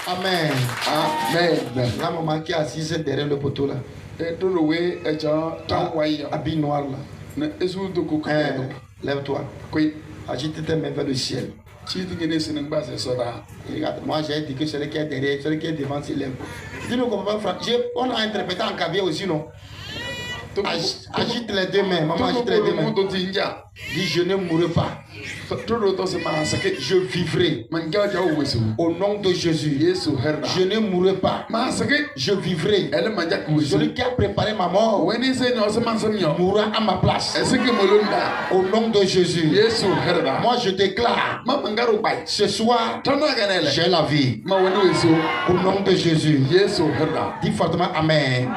Amen. Amen. La maman qui est assise derrière le poteau là. Habit noir là. Lève-toi. Agite tes mains vers le ciel. Regarde, moi j'ai dit que celui qui est derrière, celui qui est devant se lève. Dis-nous comment on a interprété en caviar aussi, non? Agite les deux mains, maman, agite les deux mains. Dis, je ne mourrai pas. Je vivrai. Au nom de Jésus. Je ne mourrai pas. Je vivrai. Celui qui a préparé ma mort mourra à ma place. Au nom de Jésus. Moi je déclare, ce soir, j'ai la vie. Au nom de Jésus. Dis fortement Amen.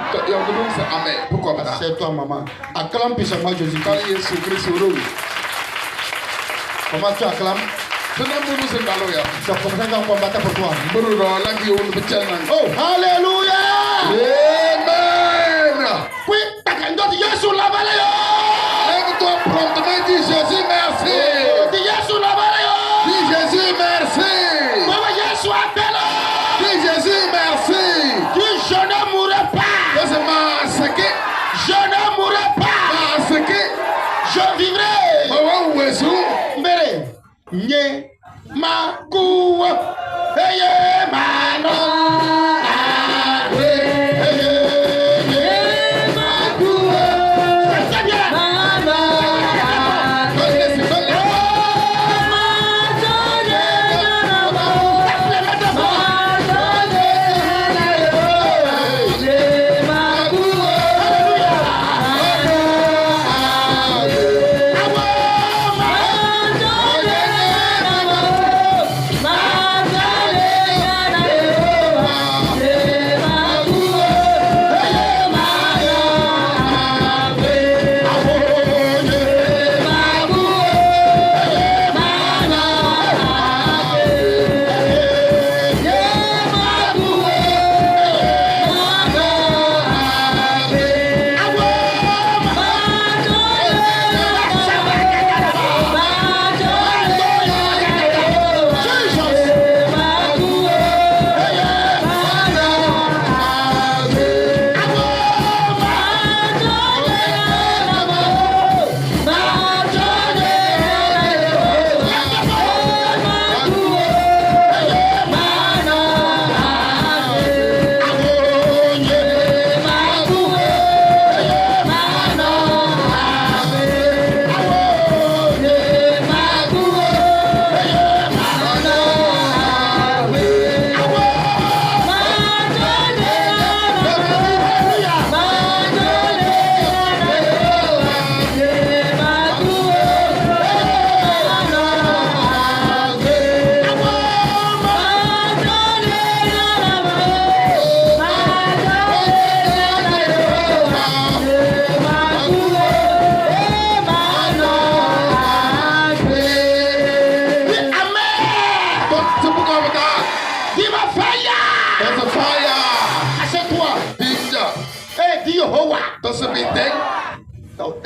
Pourquoi pas? C'est toi, maman. Acclame puissamment Jésus. Comment tu acclames? C'est comme ça qu'on combat pour toi. Oh, alléluia! Amen! Oui, Jésus la vallée. Lève-toi promptement, dis Jésus merci. Dis Jésus la vallée. Dis Jésus merci. Maman, Jésus appelle. Dis Jésus merci. Dis je ne mourrai pas. Je ne mourrai pas. Je vivrai. Mbere. Nye. Makou. Eye. Mano.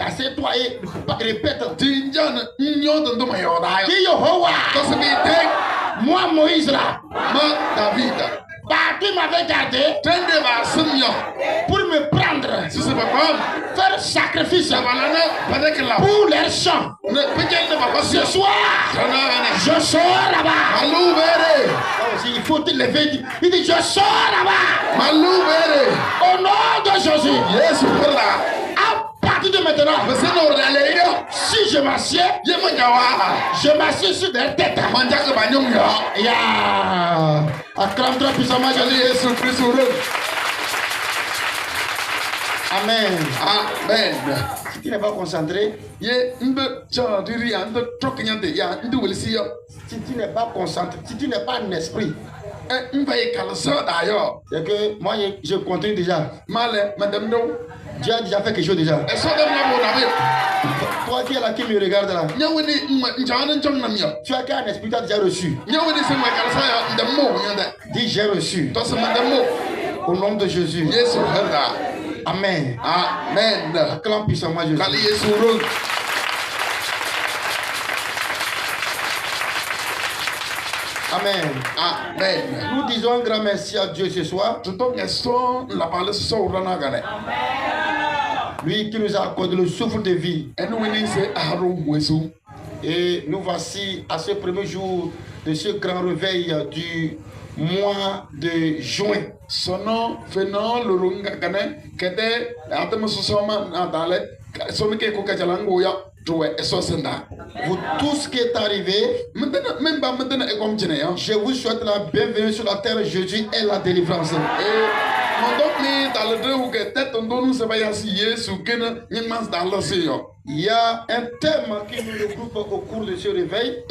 Assieds-toi et répète. Dis Yehovah. Moi Moïse là. David. Tu m'avais gardé pour me prendre, faire sacrifice pour les champs. Ce soir, je sors là-bas. Il faut te lever. Il dit je sors là-bas. Au nom de Jésus. À partir de maintenant, si je m'assieds, je m'assieds sur des têtes. Acclame-toi puissamment Jésus. Amen. Amen. Si tu n'es pas concentré, si tu n'es pas concentré, si tu n'es pas en esprit, c'est que moi je continue déjà. Dieu a déjà fait quelque chose déjà. Toi qui es là, qui me regarde là, tu as qu'un esprit, tu as déjà reçu. Dis j'ai reçu. Au nom de Jésus. Amen. Amen. Acclame puissamment Jésus. Amen. Amen. Nous disons un grand merci à Dieu ce soir. Lui qui nous a accordé le souffle de vie. Et nous voici à ce premier jour de ce grand réveil du mois de juin. Vous tous qui êtes arrivés, je vous souhaite la bienvenue sur la terre. Jésus est la délivrance. Il y a un thème qui nous regroupe au cours de ce réveil.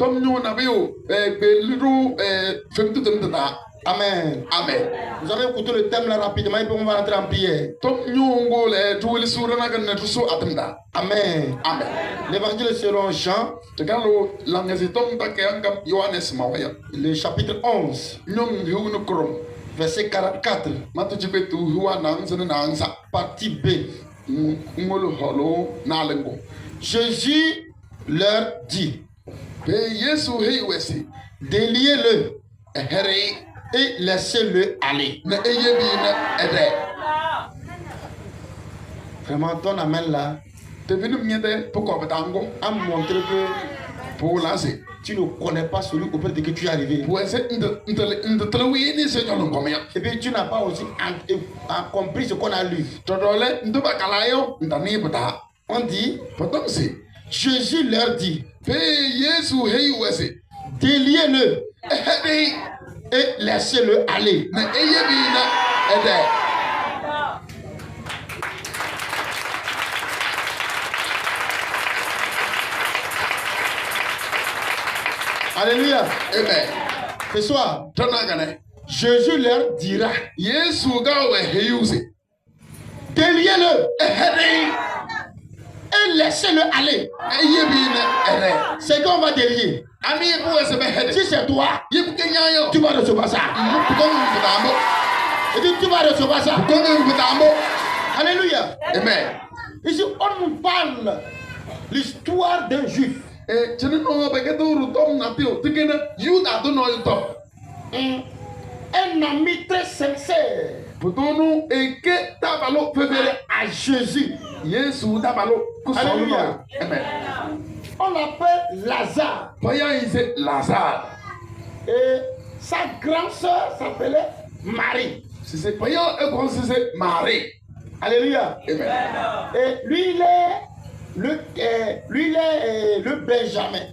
Amen. Amen. Vous allez écouter le thème là rapidement et puis on va rentrer en prière. Amen. Amen. L'évangile selon Jean, le chapitre 11, verset 44, partie B. Jésus leur dit, déliez-le et laissez-le aller. Vraiment, ton amen là a montré que tu ne connais pas celui auprès de qui tu es arrivé. Et puis tu n'as pas aussi compris ce qu'on a lu. On dit, Jésus leur dit, déliez-le et laissez-le aller. Alléluia. Amen. Ce soir, Jésus leur dira, déliez-le et laissez-le aller. C'est qu'on va délier. Si c'est toi, tu vas recevoir ça. Et tu vas recevoir ça. Alléluia. Amen. Ici, on nous parle l'histoire d'un juif. Un ami très sincère à Jésus. Alléluia. Amen. On l'appelle Lazare. Et sa grande sœur s'appelait Marie. Alléluia. Amen. Et lui, il est le Benjamin.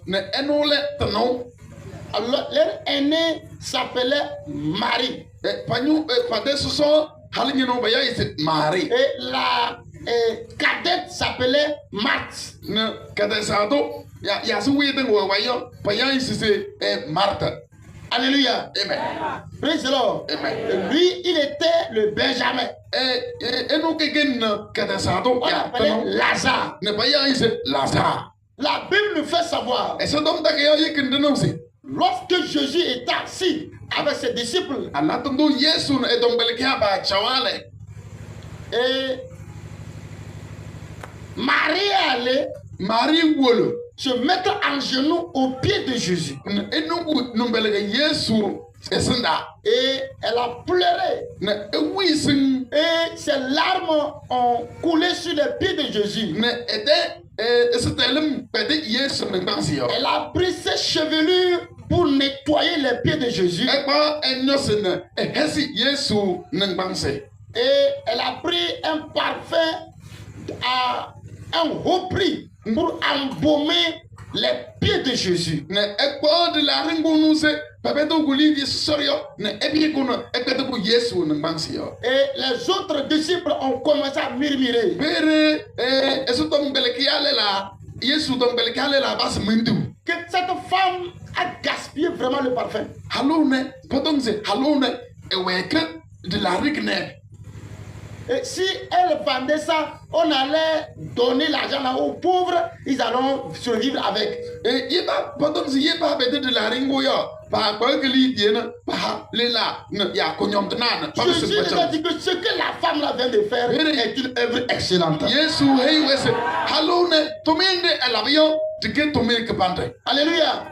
Alors, leur aîné s'appelait Marie. Et la cadette s'appelait Marthe. Alléluia. Amen. Praise the Lord. Amen. Lui, il était le Benjamin. On l'appelait Lazare. La Bible nous fait savoir, lorsque Jésus était assis avec ses disciples, et Marie est allée se mettre en genoux au pied de Jésus. Et elle a pleuré. Et ses larmes ont coulé sur les pieds de Jésus. Elle a pris ses chevelures pour nettoyer les pieds de Jésus. Et elle a pris un parfum à un haut prix pour embaumer les pieds de Jésus. Et les autres disciples ont commencé à murmurer que cette femme a gaspillé vraiment le parfum. Et si elle vendait ça, on allait donner l'argent là aux pauvres, ils allont survivre avec. Jésus nous a dit que ce que la femme là vient de faire est une œuvre excellente. tike tomé que bandé. Alléluia.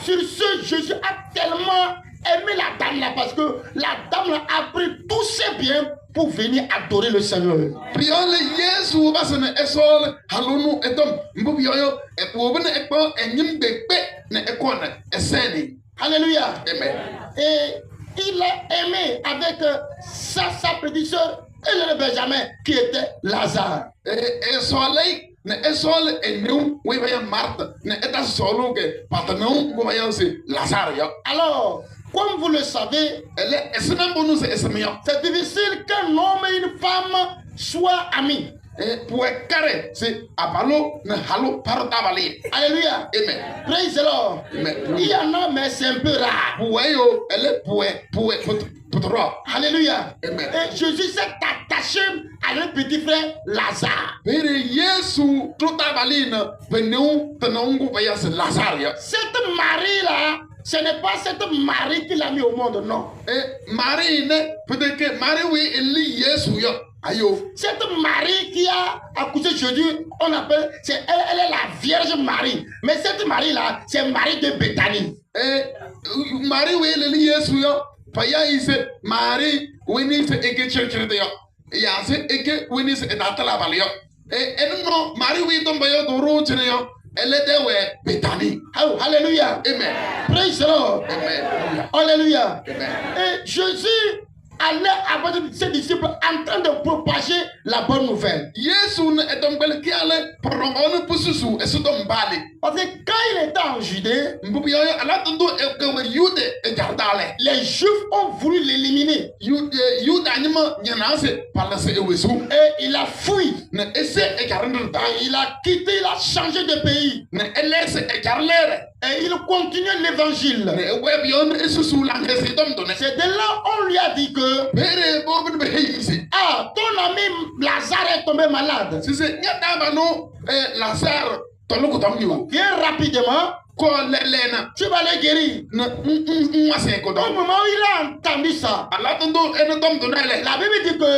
Sur ce, Jésus a tellement aimé la dame là parce que la dame là a pris tous ses biens pour venir adorer le Seigneur. Priole Yesu basene esol halunu etom mbubi yoyo e wobene ekpo enyim bebe na ekona eseni. Alléluia. Amen. Et il a aimé avec sa petite soeur et le Benjamin qui était Lazare. E solei na esol enu we baya Marthe na eta solo ke patanu go baya se Lazare yo. Alors, comme vous le savez, c'est difficile qu'un homme et une femme soient amis. Pour carré, c'est apalo na halo partabali. Alléluia. Amen. Praise the Lord. Il y en a, mais c'est un peu rare. Poueyo, elle est pouet. Alléluia. Amen. Et Jésus s'est attaché à un petit frère Lazare. Père Yesu, tout abalina, venez tenongo paya c'est Lazare. Cette Marie-là, ce n'est pas cette Marie qui l'a mis au monde, non. Marie, peut-être que Marie, oui, elle lit Yesu. Ayo. Cette Marie qui a accouché Jésus, on appelle, elle est la Vierge Marie. Mais cette Marie-là, c'est Marie de Béthanie. Marie, oui, elle lit Yesu. Paya ise Marie, oui, ni se eke church de yo. Ya se eke, oui, ni se etatala balio. Non, Marie, oui, tombe yo doro chine yo. Elle était ouais, Béthanie. Oh, alléluia. Amen. Praise the Lord. Amen. Alléluia. Amen. Et Jésus allait avec ses disciples en train de propager la bonne nouvelle. Yesu est donc bel qui allait promouvoir pour sous et sous ton balai. Parce que quand il était en Judée, les Juifs ont voulu l'éliminer. Et il a fui. Il a quitté, il a changé de pays. Et il continue l'évangile. C'est de là on lui a dit que ah, ton ami Lazare est tombé malade. Viens rapidement. Tu vas le guérir. Au moment où il a entendu ça, la Bible dit que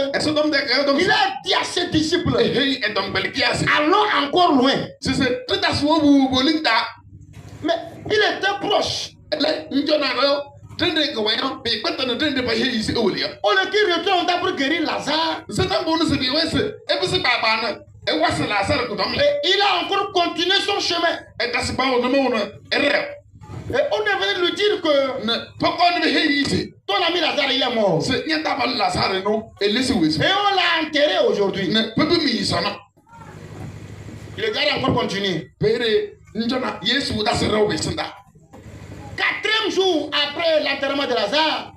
il a dit à ses disciples, allons encore loin. Mais il était proche. Au lieu qu'il retourne pour guérir Lazare, et il a encore continué son chemin. Et on est venu lui dire que ton ami Lazare il est mort. Et on l'a enterré aujourd'hui. Le gars a encore continué. 4e jour après l'enterrement de Lazare,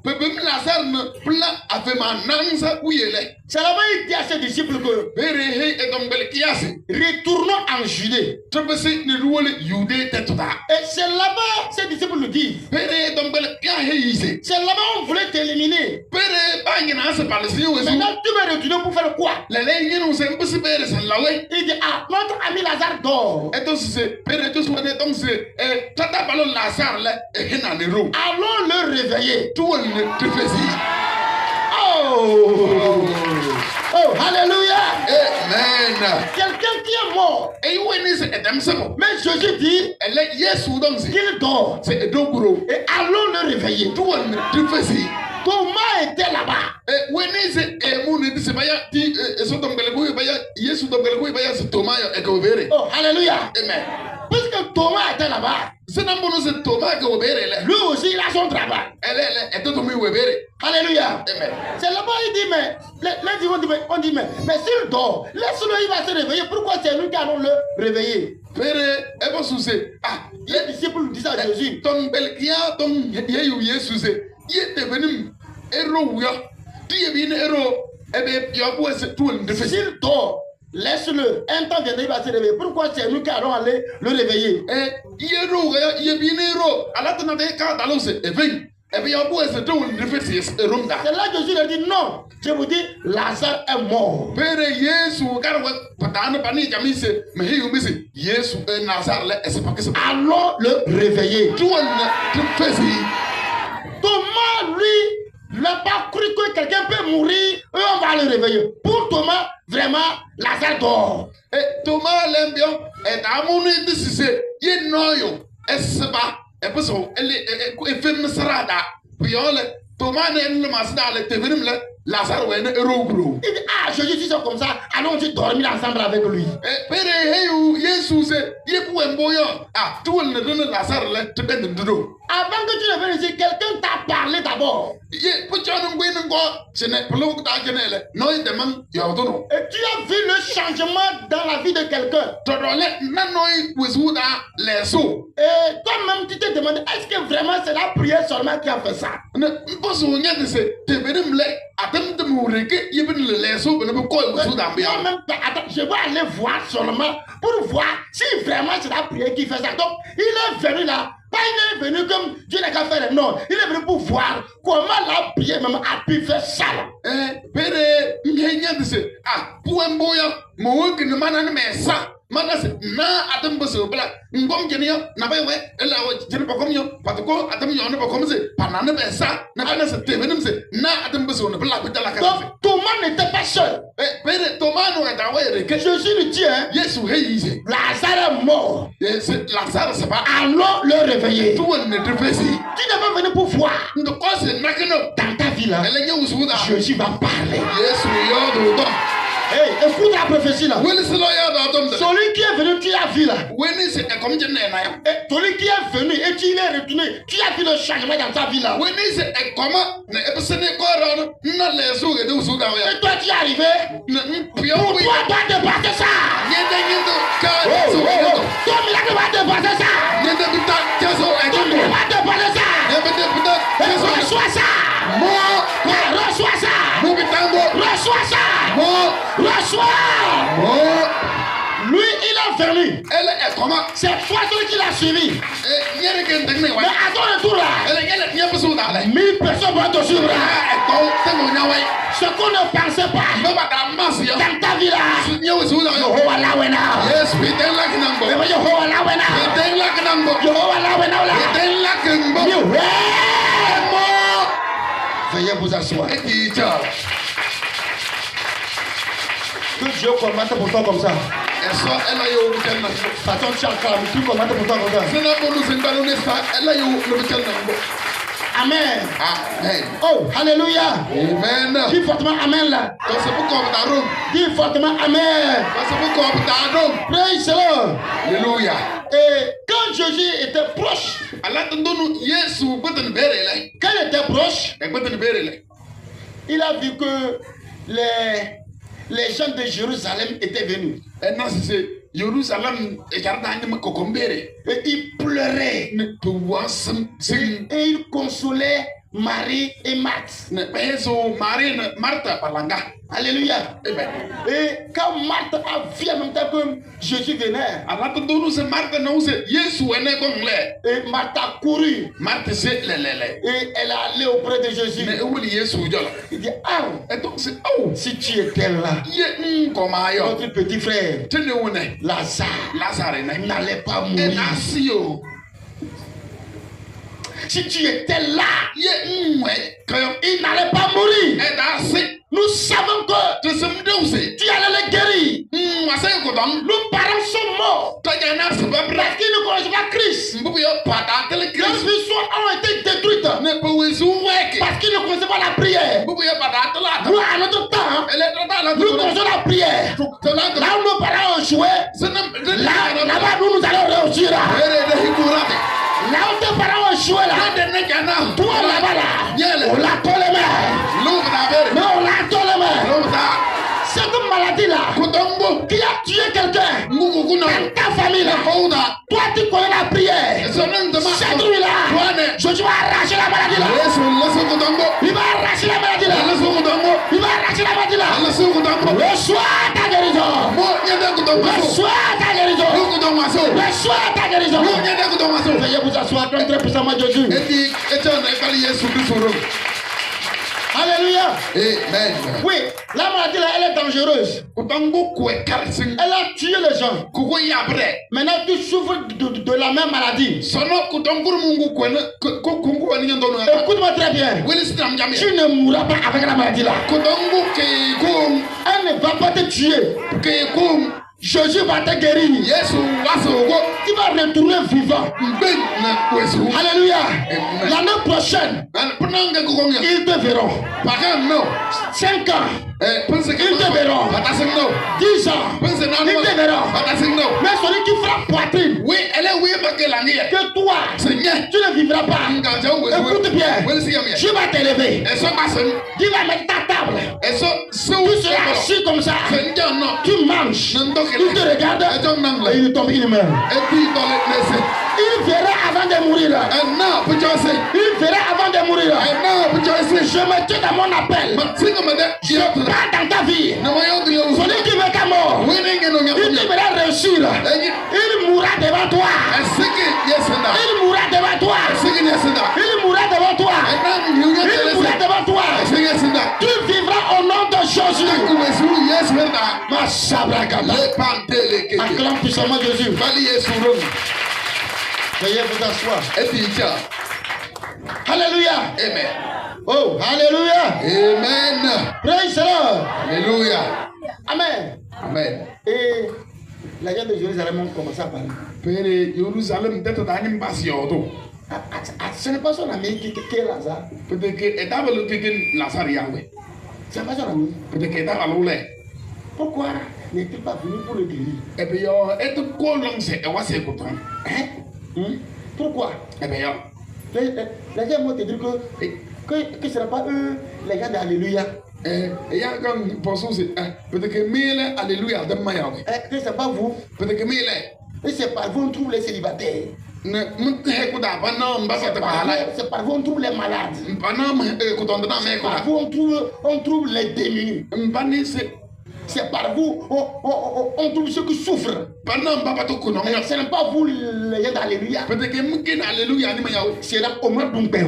c'est là-bas il dit à ses disciples que retournons en Judée. Et c'est là-bas ses disciples lui disent, c'est là-bas on voulait t'éliminer. Maintenant tu vas retourner pour faire quoi? Il dit, ah, notre ami Lazare dort. Allons le réveiller. Oh, alléluia. Amen. Quelqu'un qui est mort. Mais Jésus dit qu'il dort. Et allons le réveiller. Thomas était là-bas. Oh, alléluia. Amen. Puisque Thomas était là-bas, lui aussi il a son travail. Alléluia. Amen. C'est là-bas il dit, mais on dit, mais s'il dort, laisse-le, il va se réveiller. Pourquoi c'est nous qui allons le réveiller? Les disciples disent à Jésus, s'il dort, laisse-le. Un temps viendra, il va se réveiller. Pourquoi c'est nous qui allons aller le réveiller? C'est là que Jésus lui dit non. Je vous dis, Lazare est mort. Allons le réveiller. Thomas, lui, n'a pas cru que quelqu'un peut mourir et on va le réveiller. Pour Thomas, vraiment, Lazare dort. Thomas l'aime bien. Et d'amour de c'est y noyo. Esba. Et puis so elle est femme sarada. Puis on le Thomas ne masda le tevenim le Lazare ouais ne erogro. Il dit, ah, Jésus, si c'est comme ça, allons-y dormir ensemble avec lui. Père, hey, Jésus, il est pour un boyau. Ah, tout le monde Lazare le te donne de dos. Avant que tu ne viennes ici, quelqu'un t'a parlé d'abord. Ce n'est pas l'eau d'Agenel. Non, il demande, il y a autre. Et tu as vu le changement dans la vie de quelqu'un. Et toi-même, tu te demandes, est-ce que vraiment c'est la prière seulement qui a fait ça? Non, même, attends, je vais aller voir seulement pour voir si vraiment c'est la prière qui fait ça. Donc, il est venu là. Pas il est venu comme Dieu n'a qu'à faire. Non, il est venu pour voir comment la prière même a pu faire ça. Père, il y a ah, pour un boyau, mon que ne m'a pas ça. Manas na adam boso bla ngom jeni yo na bay we ela wo jeni bokom yo patiko adam yo ne bokom se panane be sa na kana se tevenim se na adam boso ne bla bi dala ka. Donc Thomas n'était pas seul. Père Thomas no da we re Jésus lui dit hein, Yesu heyize Lazare est mort. Lazare c'est pas allons le réveiller. Tu ne te fais si tu n'es pas venu pour voir ndo ko se nakeno dans ta vie là. Jésus va parler. Yesu yo do. Hey, écoute la prophétie là. Celui qui est venu, tu as vu là. Et celui qui est venu et tu l'es retourné, tu as vu le changement dans ta vie là. Et toi tu es arrivé. Pour toi, doit dépasser ça. Ton miracle va dépasser ça. Ton miracle va dépasser ça. Reçois ça. Reçois ça. Reçois ça. Reçois. Lui, il est venu. Elle est comment? C'est toi celui qui l'a suivi. Mais à ton retour là, 1000 personnes vont te suivre. Ce qu'on ne pensait pas dans ta vie là. Yehovah la wena. Yes, we don't like number. Yehovah la wena. We don't like number. Yehovah la wena. We don't like number. Veuillez vous asseoir. Que Dieu commente pour toi comme ça. Façon de chanter, tu commente pour toi comme ça. Amen. Amen. Oh, alléluia. Amen. Dis fortement Amen là. Dis fortement Amen. Praise the Lord. Alléluia. Et quand Jésus était proche, quand il était proche, il a vu que les gens de Jérusalem étaient venus. Et ils pleuraient. Et ils consolaient Marie et Marthe. Alléluia. Et quand Marthe a vu en même temps que Jésus venait, et Marthe a couru. Et elle est allée auprès de Jésus. Il dit, oh, si tu étais là, notre petit frère, Lazare n'allait pas mourir. Si tu étais là, il n'allait pas mourir. Nous savons que tu allais le guérir. Nos parents sont morts parce qu'ils ne connaissent pas Christ. Leurs vies ont été détruites parce qu'ils ne connaissaient pas la prière. Nous, à notre temps, nous connaissons la prière. Là où nos parents ont joué, là-bas nous allons réussir. Là où tes parents ont joué là, toi là-bas là, on l'a tous les mains. Mais on l'a tous les mains. Cette maladie là, qui a tué quelqu'un dans ta famille là, toi tu connais la prière. Cette nuit là, je vais arracher la maladie là. Il va arracher la maladie là. Il va arracher la maladie là. Reçois ta guérison. Reçois ta guérison. Reçois ta guérison. Veuillez vous asseoir très puissamment Jésus. Alléluia. Amen. Oui, la maladie là, elle est dangereuse. Elle a tué les gens. Maintenant, tu souffres de la même maladie. Écoute-moi très bien. Tu ne mourras pas avec la maladie là. Elle ne va pas te tuer. Jésus va te guérir. Tu vas retourner vivant. Alléluia. L'année prochaine, ils te verront. 5 ans, ils te verront. 10 ans, ils te verront. Mais celui qui fera poitrine, que toi, tu ne vivras pas. Écoute bien, tu vas t'élever. Tu vas mettre ta table. Tu seras assis comme ça. Tu manges. Il te regarde et il tombe, il meurt. Il verra avant de mourir. Il verra avant de mourir. Je me tue dans mon appel. Je pars dans ta vie. Celui qui veut ta mort, il devra réussir. Il mourra devant toi. Il mourra devant toi. Il mourra devant toi. Il mourra devant toi. Tu vivras au nom de Jésus. Ma sabrakata. Acclame puissamment Jésus. Veuillez vous asseoir. Alléluia. Amen. Oh, alléluia. Amen. Praise the Lord. Alléluia. Amen. Amen. Et les gens de Jérusalem ont commencé à parler. Ce n'est pas son ami qui est Lazare. Ce n'est pas son ami. Pourquoi n'est-il pas venu pour le guérir? Pourquoi? Les gens vont te dire que ce ne sera pas eux, les gens d'Alléluia. Que ce n'est pas vous. Et c'est par vous on trouve les célibataires. C'est par vous on trouve les malades. C'est par vous on trouve les démunis. C'est par vous on trouve ceux qui souffrent. Ce n'est pas vous les gens d'Alléluia. C'est là au moins d'un père.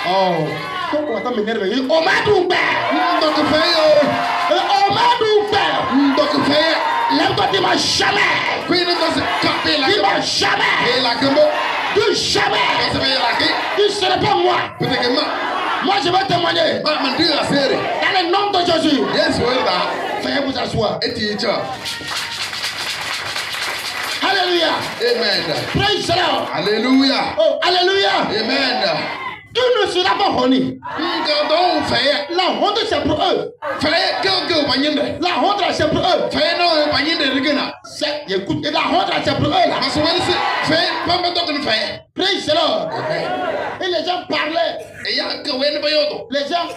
Oh, comment ça m'énerve? Au moins d'un père. Au moins d'un père. L'homme ne m'a jamais. Il m'a jamais. Tu jamais. Tu ne serais pas moi. Moi je vais témoigner. Dans le nom de Jésus. Veuillez vous asseoir. Alléluia. Amen. Praise the Lord. Alléluia. Oh, alléluia. Amen. Tu ne seras pas honni. La honte c'est pour eux. La honte c'est pour eux. Écoute, la honte c'est pour eux là. Praise the Lord. Et les gens parlaient. Les gens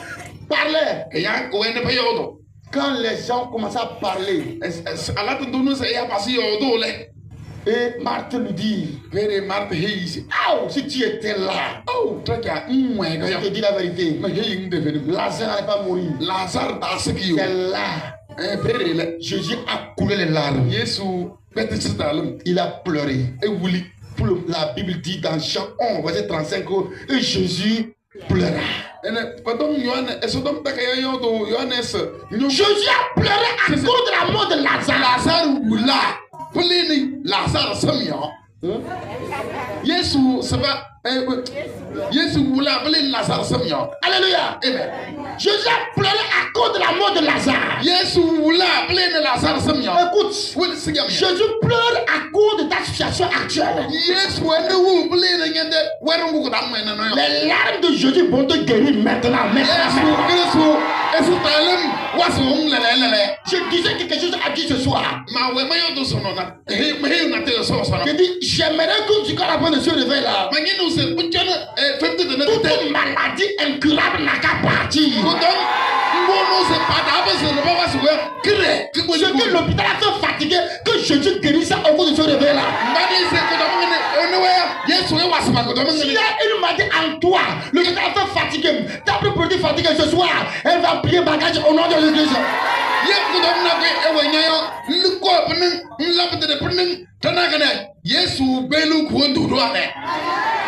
parlaient. Quand les gens commençaient à parler, et Marthe lui dit, oh, si tu étais là, je te dis la vérité, Lazare n'allait pas mourir. C'est là. Jésus a coulé les larmes. Il a pleuré. La Bible dit dans Jean 11, verset 35, et Jésus pleura. Jésus a pleuré à cause de la mort de Lazare. Alléluia. Jésus a pleuré à cause de la mort de Lazare. Écoute, Jésus pleure à cause de ta situation actuelle. Les larmes de Jésus vont te guérir maintenant. Je disais quelque chose à Dieu ce soir. Je dis, j'aimerais que tu quand de se réveiller là. Toute maladie incurable n'a qu'à partir. Ce que l'hôpital a fait fatigué, que Jésus guérisse au cours de ce réveil là. S'il y a une maladie en toi, l'hôpital a fait fatigué, ta propre fatigué ce soir, elle va prier bagage au nom de l'église.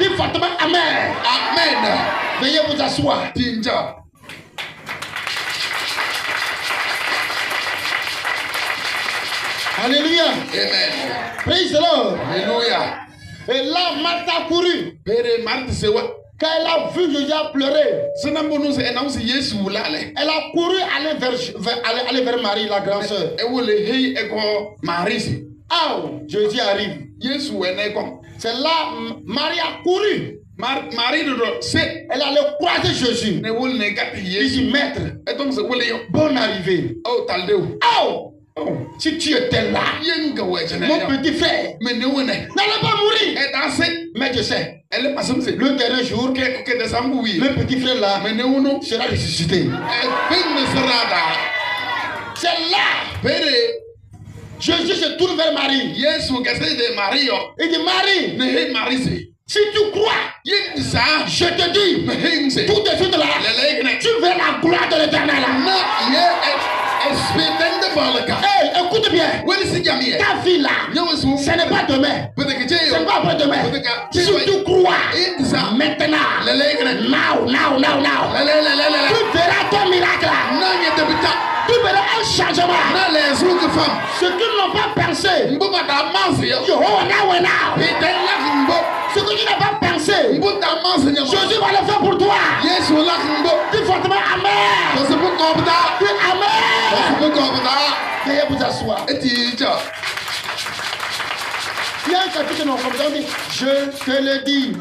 Dis fortement amen. Amen. Veuillez vous asseoir. Alléluia. Amen. Praise the Lord. Alléluia. Et là, Marthe a couru. Quand elle a vu Jésus pleurer, elle a couru aller vers Marie, la grande sœur. Oh, Jésus arrive. C'est là, Marie a couru. Elle allait croiser Jésus. Il dit, maître, bonne arrivée. Oh, si tu étais là, mon petit frère n'allait pas mourir. Mais je sais, le dernier jour, le petit frère là sera ressuscité. C'est là, Jésus se tourne vers Marie. Il dit, Marie, si tu crois, je te dis, tout de suite là, tu verras la gloire de l'Éternel. Hey, écoute bien, ta vie là, ce n'est pas demain, ce n'est pas après-demain. Si tu crois, maintenant, now, tu verras ton miracle. Tu verras un changement. Ceux qui n'ont pas pensé, ce que tu n'as pas pensé, Jésus va le faire pour toi. Dis fortement Amen. Dis Amen. Veuillez vous asseoir. Il y a un chapitre dans le Coran qui dit, je te le dis,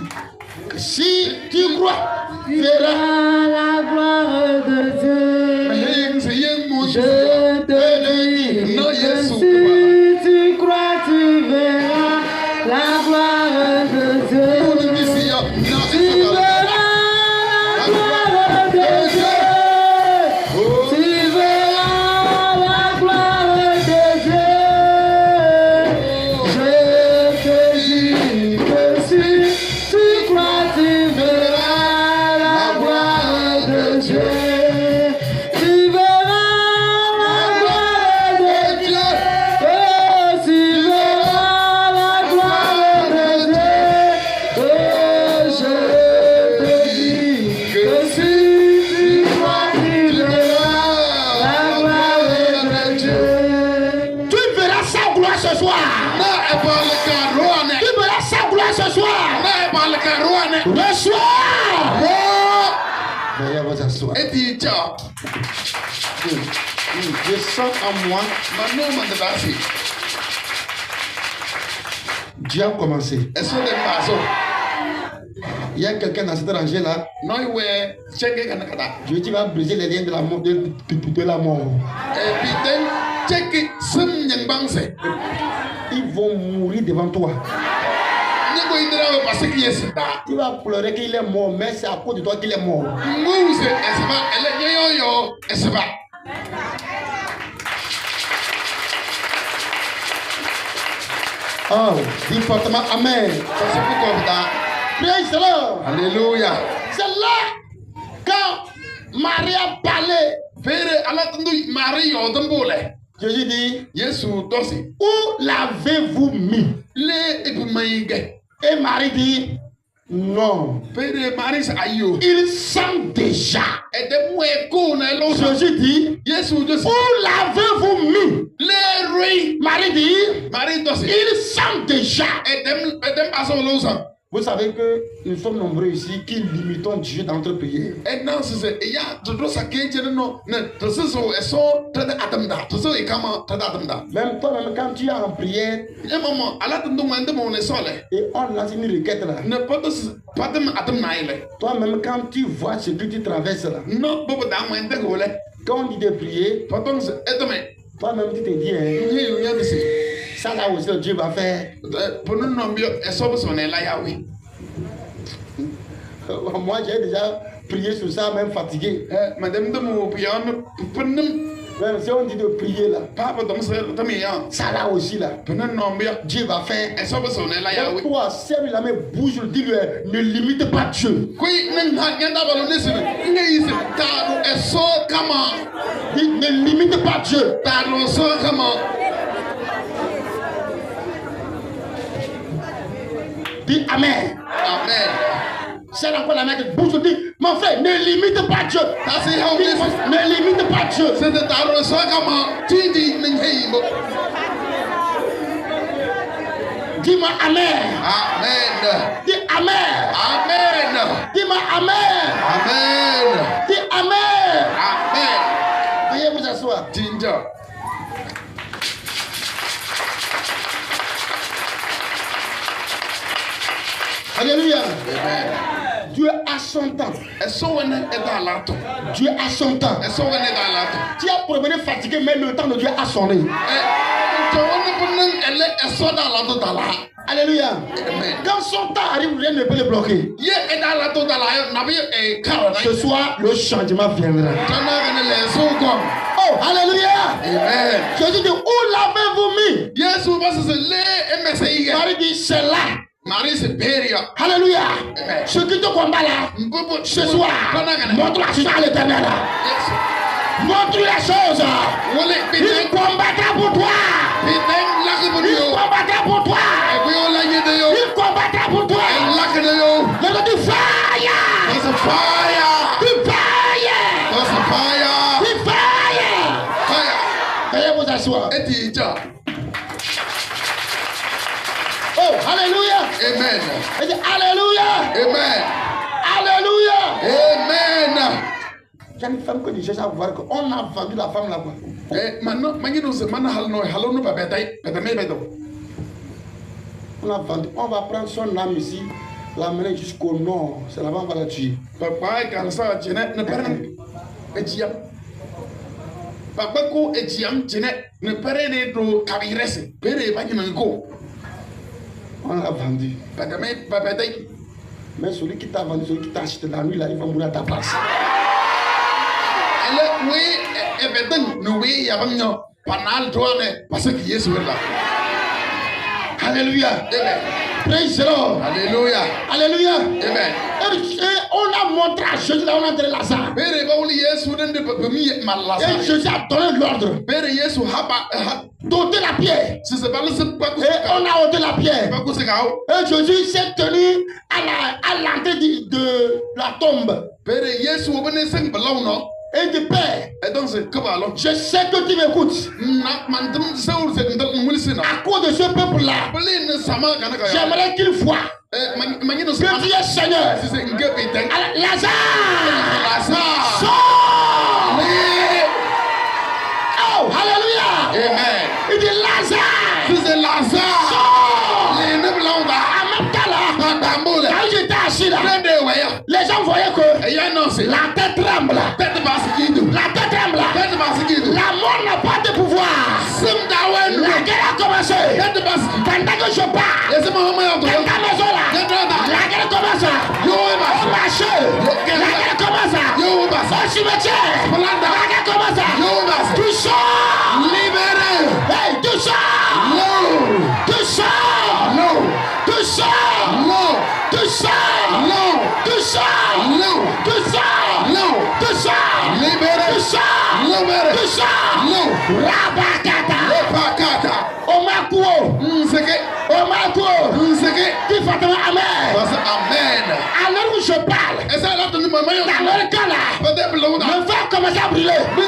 si tu crois, tu verras la gloire de Dieu. Je te le dis, si tu crois, tu verras la gloire de Dieu. Tu verras la gloire de Dieu. Tu verras la gloire de Dieu. Je te dis que si tu crois, tu verras la gloire de Dieu. Tu verras la gloire de Dieu. Tu verras la gloire de Dieu. Je te dis que si tu crois, tu verras la gloire de Dieu. Tu verras sa gloire ce soir. Tu verras sa gloire ce soir. Le soir. Veuillez vous asseoir. Je sens en moi, Dieu a commencé. Il y a quelqu'un dans cette rangée là. Dieu va briser les liens de la mort. De la mort. Ils vont mourir devant toi. Tu vas pleurer qu'il est mort, mais c'est à cause de toi qu'il est mort. Oh, dis fortement Amen. Praise the Lord. Alléluia. C'est là quand Marie a parlé. Jésus dit, où l'avez-vous mis? Et Marie dit, non. Il sent déjà. Jésus dit, où l'avez-vous mis? Marie dit, il sent déjà. Vous savez que nous sommes nombreux ici qui limitons Dieu dans notre prière. Même toi-même, quand tu es en prière et on lance une requête là, toi-même, quand tu vois ce que tu traverses là, quand on dit de prier, toi-même tu te dis, ça là aussi Dieu va faire. Moi j'ai déjà prié sur ça, même fatigué. Même si on dit de prier là, ça là aussi là, Dieu va faire. Donc toi, serre la main, bouge, dis-lui, ne limite pas Dieu. Dis, ne limite pas Dieu. Dis Amen. Amen. C'est encore la main qui bouge, dis, mon frère, ne limite pas Dieu. Ne limite pas Dieu. Dis-moi Amen. Amen. Dis Amen. Amen. Dis-moi Amen. Amen. Dis Amen. Amen. Veuillez vous asseoir. Ginger. Alléluia. Amen. Dieu a son temps. Dieu a son temps. Tu as promené fatigué, mais le temps de Dieu a sonné. Alléluia. Quand son temps arrive, rien ne peut le bloquer. Ce soir, le changement viendra. Oh, alléluia. Amen. Jésus dit, où l'avez-vous mis? Marie dit, c'est là. Alléluia. Ce qui te combat là, ce soir, montre la chose à l'Éternel. Montre la chose. Il combattra pour toi. Il combattra pour toi. Il combattra pour toi. Le nom du fire. Du fire. Du fire. Veuillez vous asseoir. Oh, alléluia. Amen. Alléluia. Amen. Alléluia. Amen. Il y a une femme que je cherche à voir qu'on a vendu la femme là-bas. On a vendu. On va prendre son âme ici, l'amener jusqu'au nord. C'est là-bas on va la tuer. On l'a vendu. Mais celui qui t'a vendu, celui qui t'a acheté la nuit, là, il va mourir à ta place. Alléluia. Praise the Lord. Alléluia. Alléluia. Amen. Et on a montré à Jésus là, on a enterré Lazare. Et Jésus a donné l'ordre d'ôter la pierre. Et on a ôté la pierre. Et Jésus s'est tenu à l'entrée de la tombe. Et dit, Père, je sais que tu m'écoutes. À cause de ce peuple-là, j'aimerais qu'il voie que tu es Seigneur. Lazare, sors. Oh, alléluia. Amen. Il dit Lazare, sors. En même temps là, quand j'étais assis là, les gens voyaient que la tête tremble. La tête tremble. La mort n'a pas de pouvoir. La guerre a commencé. Pendant que je pars, dans ta maison là, la guerre commence. Au marché, la guerre commence. Au cimetière, la guerre commence. Tu sors. Libéré. Hey, tu sors. Tu sors. Tu sors. Tu sors. Tu sors. Tu sors. Tu sors. Libéré. Tu sors. Libéré. Tu sors. Rabakata. Omakuo. Omakuo. Dis fortement Amen. Amen. Alors où je parle, dans le cas là, le feu commence à brûler. Le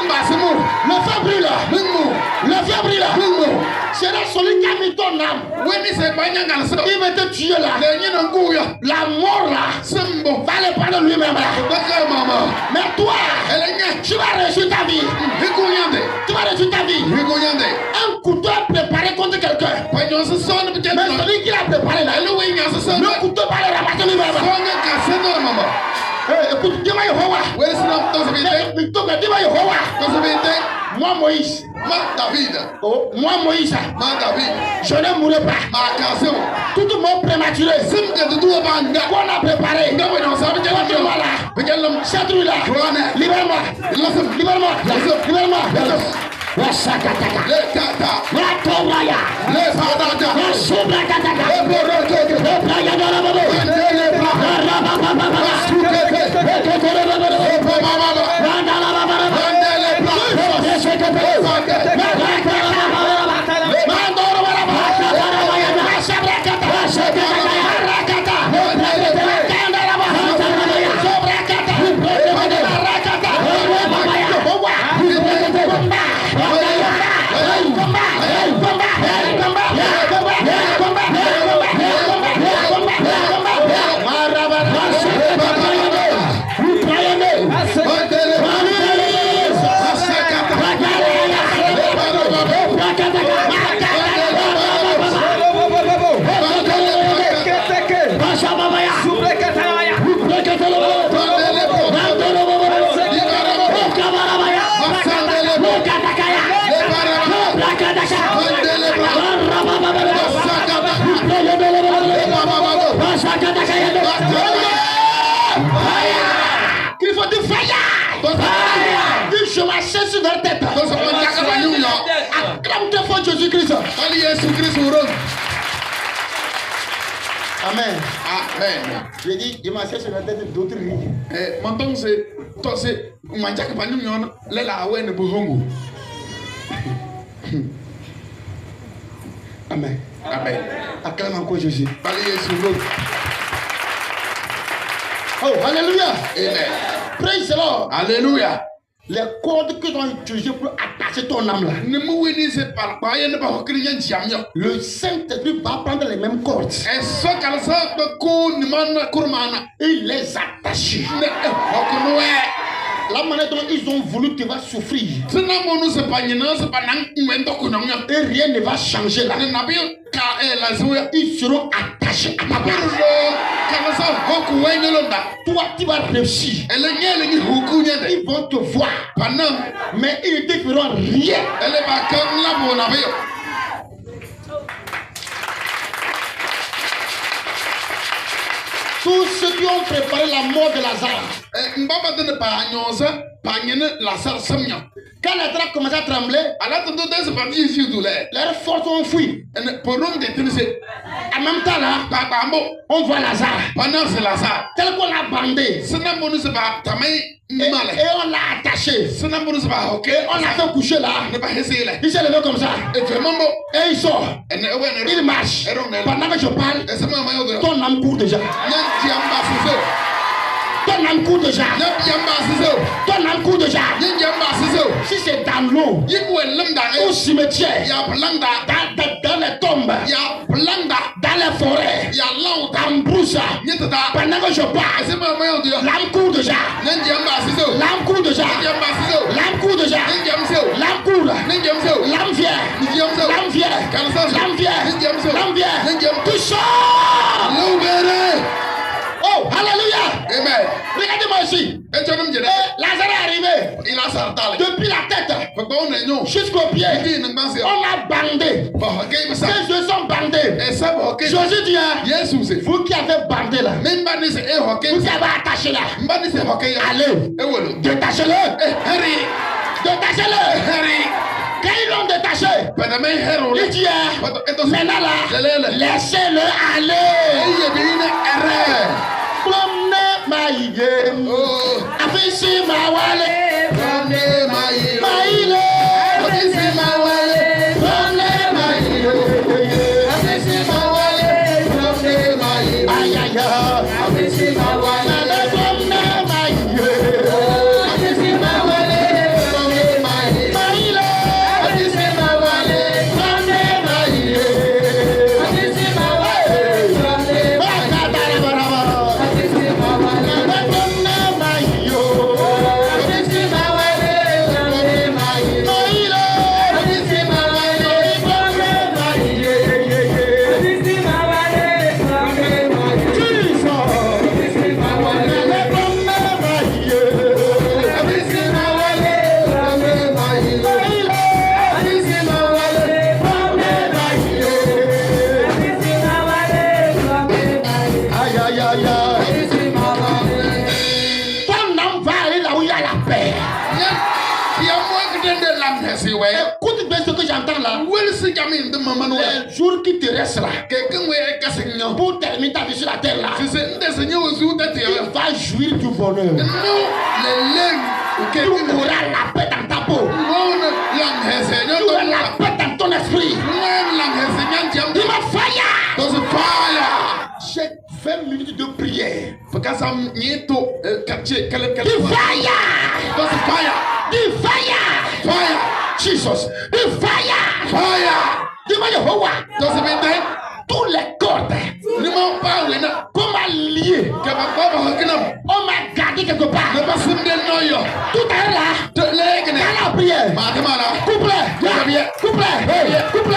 feu brûle. Le feu brûle. C'est là celui qui a mis ton âme. Il va te tuer là. La mort là va le prendre lui-même là. Mais toi, tu vas réussir ta vie. Tu vas réussir ta vie. Un couteau préparé contre quelqu'un. Mais celui qui l'a préparé là, le couteau va le ramasser lui-même. Écoute, dis-moi Yehovah. Dis-moi Yehovah. Moi Moïse. Oh, moi Moïse. Je ne mourrai pas. Tout mort prématuré. Qu'on a préparé. Voilà. Cette rue là. Libère-moi. Libère-moi. Libère-moi. La sakataka. La tomaya. La subrakataka. La pragadorababo. Il faut du fire. Je m'achète sur leur tête. Acclame très fort Jésus-Christ. Amen. Amen. Je dis, je m'achète sur la tête d'autres rient. Maintenant, c'est Amen. Amen. Acclame encore Jésus. Amen. Oh, alléluia. Praise the Lord. Alléluia. Les cordes que tu as utilisées pour attacher ton âme là. Le Saint-Esprit va prendre les mêmes cordes. Il les attache. La manière dont ils ont voulu te va souffrir. Et rien ne va changer là. Ils seront attachés à ta place. Toi, tu vas réussir. Ils vont te voir. Mais ils ne te feront rien. Tous ceux qui ont préparé la mort de Lazare. Quand les draps commencent à trembler, leurs forces ont fui. En même temps là, on voit Lazare. Tel qu'on l'a bandé. Et on l'a attaché. Et on l'a fait coucher là. Il s'est levé comme ça. Et il sort. Il marche. Pendant que je parle, ton âme court déjà. Ton âme court déjà. Ton âme court déjà. Si c'est dans l'eau, au cimetière, dans les tombes, dans les forêts, en brousse, pendant que je parle, l'âme court déjà. L'âme court déjà. L'âme court déjà. L'âme court. L'âme vient. L'âme vient. L'âme vient. L'âme vient. Tu sors. Oh, alléluia. Amen. Regardez-moi ici. Lazare est arrivé. Depuis la tête jusqu'au pied. On a bandé. Ces yeux sont bandés. Jésus dit, vous qui avez bandé là, vous qui avez attaché là, allez, détachez-le. Détachez-le. Quand ils l'ont détaché, il dit, maintenant là, laissez-le aller. Promne maïge, afisi mawale, promne maïle, afisi mawale, promne maïle, afisi mawale, promne maïle, aïe aïe aïe, afisi mawale, promne maïle, afisi mawale, promne maïle, maïle, afisi mawale, promne maïle, afisi mawale, promne écoute bien ce que j'entends là. Les jours qui te restent là, pour terminer ta vie sur la terre là, il va jouir du bonheur. Tu auras la paix dans ta peau. Tu auras la paix dans ton esprit. Il va fire. J'ai 20 minutes de prière. The fire. The fire. Fire. Jesus. The fire. Fire. Dis-moi Yehovah. Does it mean that? Tous les cordes qu'on m'a lié, on m'a gardé quelque part. Tout à l'heure là, dans la prière, couple, couple, couple,